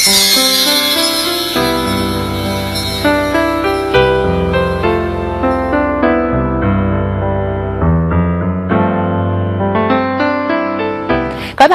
各位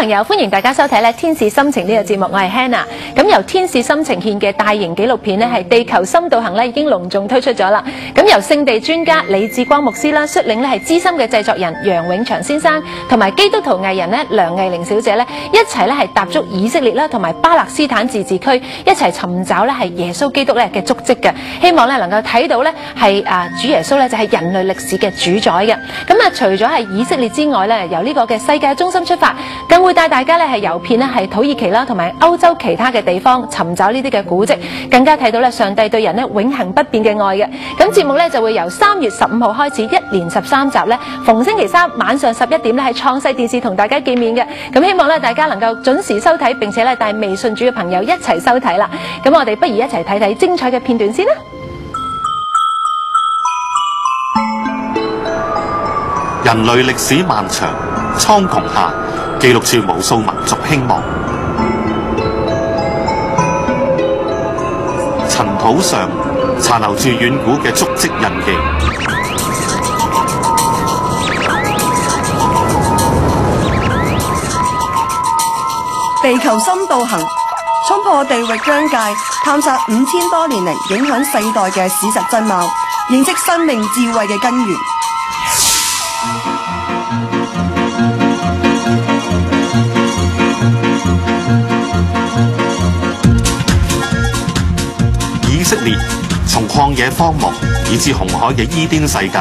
朋友，歡迎大家收睇天使心情呢個節目，我係 Hannah。咁由天使心情獻嘅大型紀錄片係地球深度行已經隆重推出咗啦。咁由聖地專家李志光牧師啦率領係資深嘅製作人楊永祥先生同埋基督徒藝人梁藝玲小姐一齊係踏足以色列啦同埋巴勒斯坦自治區，一齊尋找係耶穌基督嘅足跡嘅。希望能夠睇到係主耶穌就係人類歷史嘅主宰嘅。咁除咗係以色列之外由呢個嘅世界中心出發，更會帶大家係遊遍係土耳其啦，同埋歐洲其他嘅地方尋找呢啲嘅古蹟，更加睇到上帝對人永恆不變嘅愛嘅。咁節目就會由3月15號開始，一連13集逢星期三晚上11點喺創世電視同大家見面嘅。咁希望大家能夠準時收睇，並且帶微信主嘅朋友一齊收睇啦。咁我哋不如一齊睇睇精彩嘅片段先啦。人類歷史漫長，蒼穹下記錄住無數民族興亡，塵土上殘留住遠古嘅足跡印記。地球深度行，衝破地域疆界，探索5000多年嚟影響世代嘅史實真貌，認識生命智慧嘅根源。以色列從曠野荒漠以至紅海嘅伊甸世界，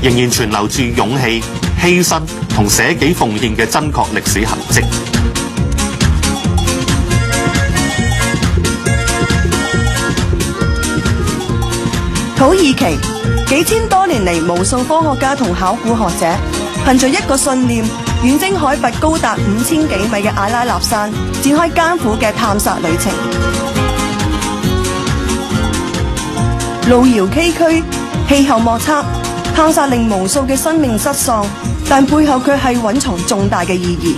仍然存留住勇氣、犧牲同捨己奉獻嘅真確歷史痕跡。土耳其幾千多年嚟，無數科學家同考古學者憑着一個信念，遠征海拔高達5000幾米嘅阿拉納山，展開艱苦嘅探索旅程。路遙崎嶇，氣候莫測，探索令無數嘅生命失喪，但背後卻係蘊藏重大嘅意義。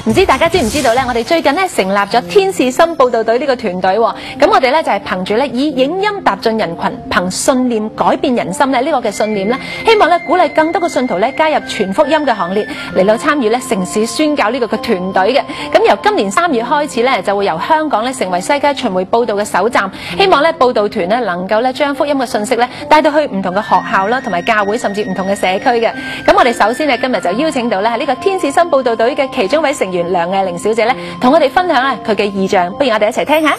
唔知大家知唔知道我哋最近成立咗天使心報道隊呢個團隊喎。咁我哋就係憑住以影音踏進人群，憑信念改變人心呢個嘅信念希望鼓勵更多嘅信徒加入傳福音嘅行列，嚟到參與城市宣教呢個嘅團隊嘅。咁由今年3月開始就會由香港成為世界巡迴報道嘅首站，希望報道團能夠將福音嘅信息帶到去唔同嘅學校啦，同埋教會，甚至唔同嘅社區嘅。咁我哋首先今日就邀請到呢個天使心報道隊嘅其中一位成員梁藝玲小姐同我哋分享佢嘅異象，不如我哋一齊聽下。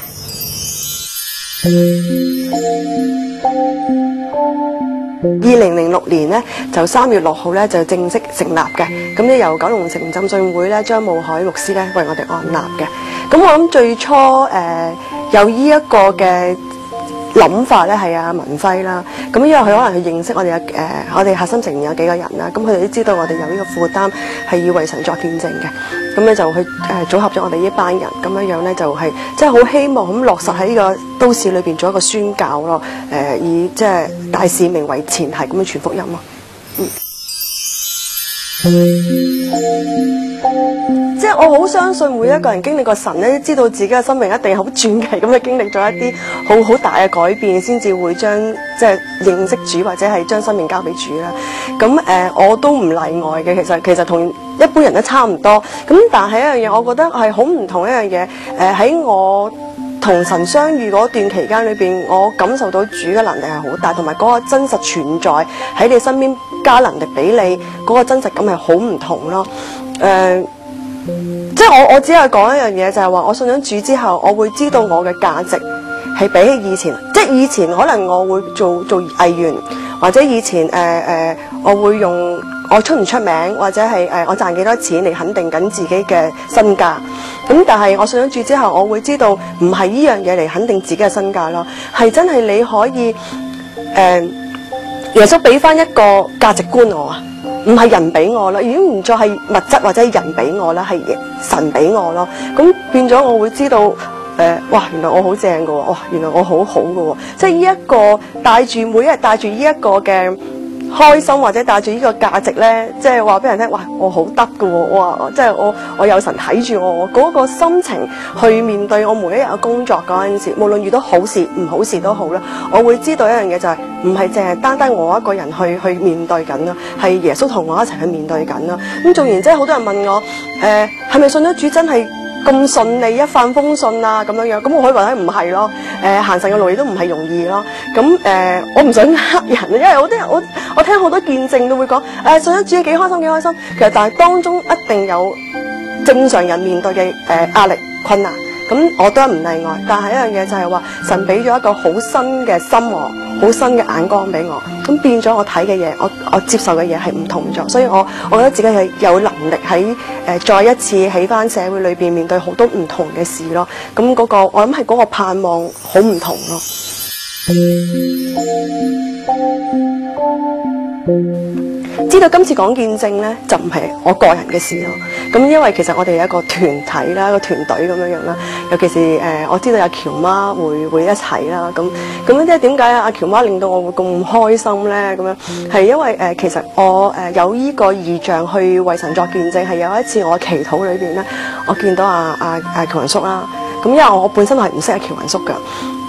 2006年就3月6號就正式成立嘅，咁由九龍城浸信會張慕海牧師為我哋按立嘅。咁我諗最初有呢一個嘅諗法係阿文輝啦，咁因為佢可能去認識我哋核心成員有幾個人啦，咁佢哋都知道我哋有呢個負擔係要為神作見證嘅，咁咧就去組合咗我哋呢班人，咁樣咧就係即係好希望咁落實喺呢個都市裏邊做一個宣教咯，以即係大使命為前提咁樣傳福音咯。即係我好相信每一個人經歷過神咧，知道自己嘅生命一定好傳奇咁樣經歷咗一啲好大嘅改變，先至會將即係認識主或者係將生命交俾主啦。咁我都唔例外嘅，其實同一般人都差唔多。咁但係一樣嘢，我覺得係好唔同一樣嘢。喺我同神相遇嗰段期間裏邊，我感受到主嘅能力係好大，同埋嗰個真實存在喺你身邊加能力俾你，嗰個真實感係好唔同咯。即係我只係講一樣嘢，就係話我信咗主之後，我會知道我嘅價值係比起以前，即係以前可能我會做藝員，或者以前我會用我出唔出名，或者係我賺幾多錢嚟肯定緊自己嘅身價。咁但係我信咗主之後，我會知道唔係呢樣嘢嚟肯定自己嘅身價咯，係真係你可以耶穌俾翻一個價值觀我啊。唔係人俾我啦，已經唔再係物質或者人俾我啦，係神俾我咯。咁變咗我會知道，哇！原來我好正㗎喎，哇！原來我好好㗎喎。即係呢一個每日帶住呢一個嘅開心或者帶住呢個價值咧，即係話俾人聽，哇！我好得㗎喎，哇！即係我有神睇住我，嗰個心情去面對我每一日嘅工作嗰陣時，無論遇到好事唔好事都好啦，我會知道一樣嘢就係唔係淨係單單我一個人去面對緊啦，係耶穌同我一齊去面對緊啦。咁做完之後，好多人問我，係咪信咗主真係咁順利一帆風順啊咁樣樣？咁我可以話咧唔係咯，行神嘅路亦都唔係容易咯。咁我唔想呃人，因為有啲人我聽好多見證都會講，信咗主幾開心幾開心。其實但係當中一定有正常人面對嘅壓力困難，咁我都唔例外。但係一樣嘢就係話，神俾咗一個好新嘅心我，好新嘅眼光俾我，咁變咗我睇嘅嘢，我接受嘅嘢係唔同咗。所以我覺得自己係有能力喺再一次喺翻社會裏邊面對好多唔同嘅事咯。咁嗰個我諗係嗰個盼望好唔同咯。知道今次講見證咧，就唔係我個人嘅事咯。咁因為其實我哋有一個團體啦，一個團隊咁樣樣啦。尤其是我知道阿喬媽會一齊啦。咁即係點解阿喬媽令到我會咁開心咧？咁樣係因為其實我有依個異象去為神作見證，係有一次我祈禱裏邊咧，我見到阿喬雲叔啦。咁因為我本身係唔識阿喬雲叔噶。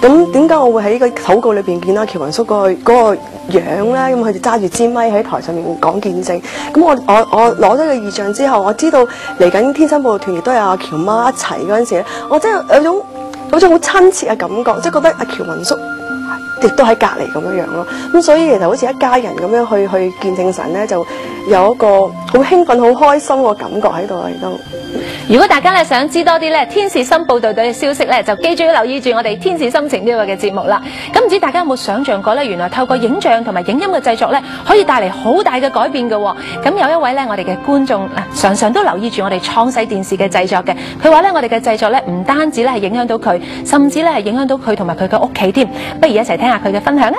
咁點解我會喺呢個禱告裏邊見到喬雲叔嗰個樣咧？咁佢就揸住支咪喺台上面講見證。咁我攞咗個異象之後，我知道嚟緊天生佈道團亦都有阿喬媽一齊嗰陣時咧，我真係有種好親切嘅感覺，即係覺得阿喬雲叔亦都喺隔離咁樣樣咯。咁所以其實好似一家人咁樣去見證神咧，就有一個好興奮、好開心嘅感覺喺度嚟到。如果大家咧想知多啲咧天使心報道隊嘅消息咧，就記住要留意住我哋天使心情呢個嘅節目啦。咁唔知大家有冇想象過咧，原來透過影像同埋影音嘅製作咧，可以帶嚟好大嘅改變嘅。咁有一位咧，我哋嘅觀眾常常都留意住我哋創世電視嘅製作嘅，佢話咧我哋嘅製作咧唔單止咧係影響到佢，甚至咧係影響到佢同埋佢嘅屋企添。不如一齊聽下佢嘅分享啊！